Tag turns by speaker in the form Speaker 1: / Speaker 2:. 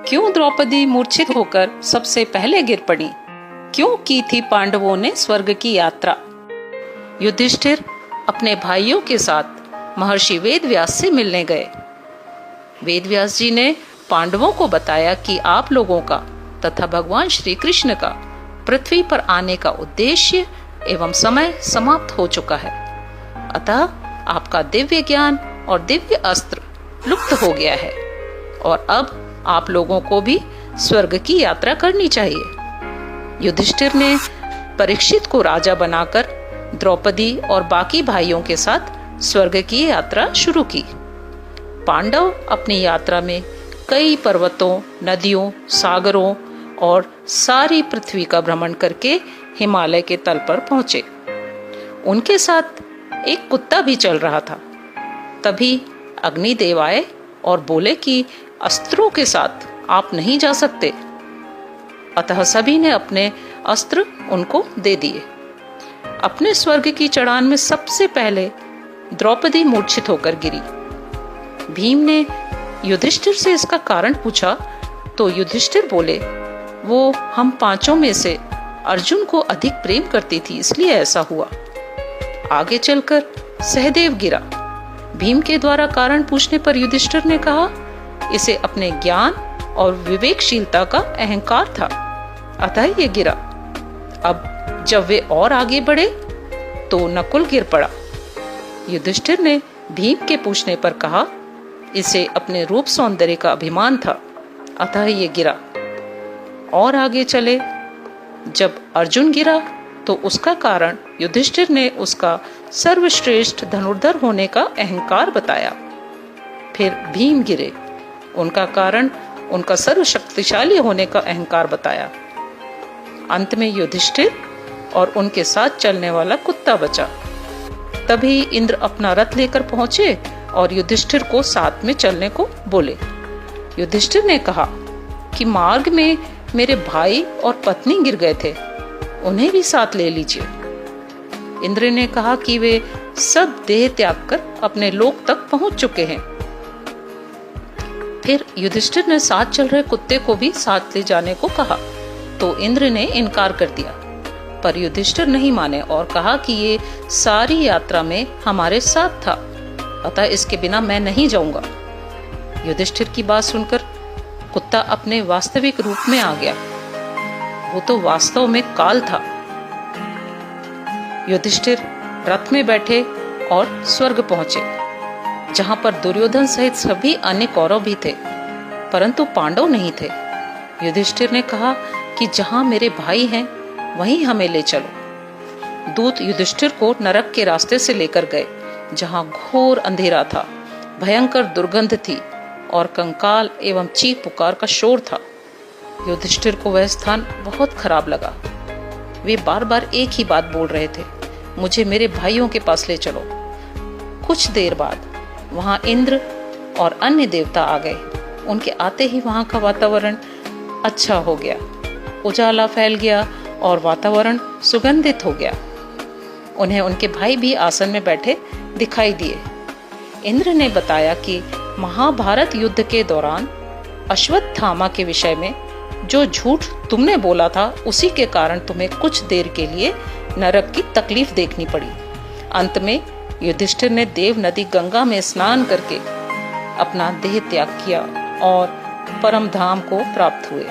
Speaker 1: क्यों द्रौपदी मूर्छित होकर सबसे पहले गिर पड़ी? क्यों की थी पांडवों ने स्वर्ग की यात्रा? युधिष्ठिर अपने भाइयों के साथ महर्षि वेदव्यास से मिलने गए। वेदव्यास जी ने पांडवों को बताया कि आप लोगों का तथा भगवान श्री कृष्ण का पृथ्वी पर आने का उद्देश्य एवं समय समाप्त हो चुका है। अतः आपका दिव्य ज्ञान और दिव्य अस्त्र लुप्त हो गया है और अब आप लोगों को भी स्वर्ग की यात्रा करनी चाहिए। युधिष्ठिर ने परीक्षित को राजा बनाकर द्रौपदी और बाकी भाइयों के साथ स्वर्ग की यात्रा शुरू की। पांडव अपनी यात्रा में कई पर्वतों, नदियों, सागरों और सारी पृथ्वी का भ्रमण करके हिमालय के तल पर पहुंचे। उनके साथ एक कुत्ता भी चल रहा था। तभी अग्निदेव आए और बोले कि अस्त्रों के साथ आप नहीं जा सकते। अतः सभी ने अपने अस्त्र उनको दे दिए। अपने स्वर्ग की चढ़ान में सबसे पहले द्रौपदी मूर्छित होकर गिरी। भीम ने युधिष्ठिर से इसका कारण पूछा तो युधिष्ठिर बोले, वो हम पांचों में से अर्जुन को अधिक प्रेम करती थी, इसलिए ऐसा हुआ। आगे चलकर सहदेव गिरा। भीम के द्वारा कारण पूछने पर युधिष्ठिर ने कहा, इसे अपने ज्ञान और विवेकशीलता का अहंकार था, अतः ये गिरा। अब जब वे और आगे बढ़े तो नकुल गिर पड़ा। युधिष्ठिर ने भीम के पूछने पर कहा, इसे अपने रूप सौंदर्य का अभिमान था, अतः ये गिरा। और आगे चले, जब अर्जुन गिरा तो उसका कारण युधिष्ठिर ने उसका सर्वश्रेष्ठ धनुर्धर होने का अहंकार बताया। फिर भीम गिरे, उनका कारण उनका सर्वशक्तिशाली होने का अहंकार बताया। अंत में युधिष्ठिर और उनके साथ चलने वाला कुत्ता बचा। तभी इंद्र अपना रथ लेकर पहुंचे और युधिष्ठिर को साथ में चलने को बोले। युधिष्ठिर ने कहा कि मार्ग में मेरे भाई और पत्नी गिर गए थे, उन्हें भी साथ ले लीजिए। इंद्र ने कहा कि वे सब देह त्याग कर अपने लोक तक पहुंच चुके हैं। फिर युधिष्ठिर ने साथ चल रहे कुत्ते को भी साथ ले जाने को कहा तो इंद्र ने इनकार कर दिया, पर युधिष्ठिर नहीं माने और कहा कि ये सारी यात्रा में हमारे साथ था, अतः इसके बिना मैं नहीं जाऊंगा। युधिष्ठिर की बात सुनकर कुत्ता अपने वास्तविक रूप में आ गया। वो तो वास्तव में काल था। युधिष्ठिर रथ में बैठे और स्वर्ग पहुंचे, जहां पर दुर्योधन सहित सभी अन्य कौरव भी थे, परंतु पांडव नहीं थे। युधिष्ठिर ने कहा कि जहां मेरे भाई हैं वहीं हमें ले चलो। दूत युधिष्ठिर को नरक के रास्ते से लेकर गए, जहां घोर अंधेरा था, भयंकर दुर्गंध थी और कंकाल एवं चीख पुकार का शोर था। युधिष्ठिर को वह स्थान बहुत खराब लगा। वे बार बार एक ही बात बोल रहे थे, मुझे मेरे भाइयों के पास ले चलो। कुछ देर बाद वहां इंद्र और अन्य देवता आ गए। उनके आते ही वहां का वातावरण अच्छा हो गया, उजाला फैल गया और वातावरण सुगंधित हो गया। उन्हें उनके भाई भी आसन में बैठे दिखाई दिए। इंद्र ने बताया कि महाभारत युद्ध के दौरान अश्वत्थामा के विषय में जो झूठ तुमने बोला था, उसी के कारण तुम्हें कुछ देर के लिए नरक की तकलीफ देखनी पड़ी। अंत में युधिष्ठिर ने देव नदी गंगा में स्नान करके अपना देह त्याग किया और परम धाम को प्राप्त हुए।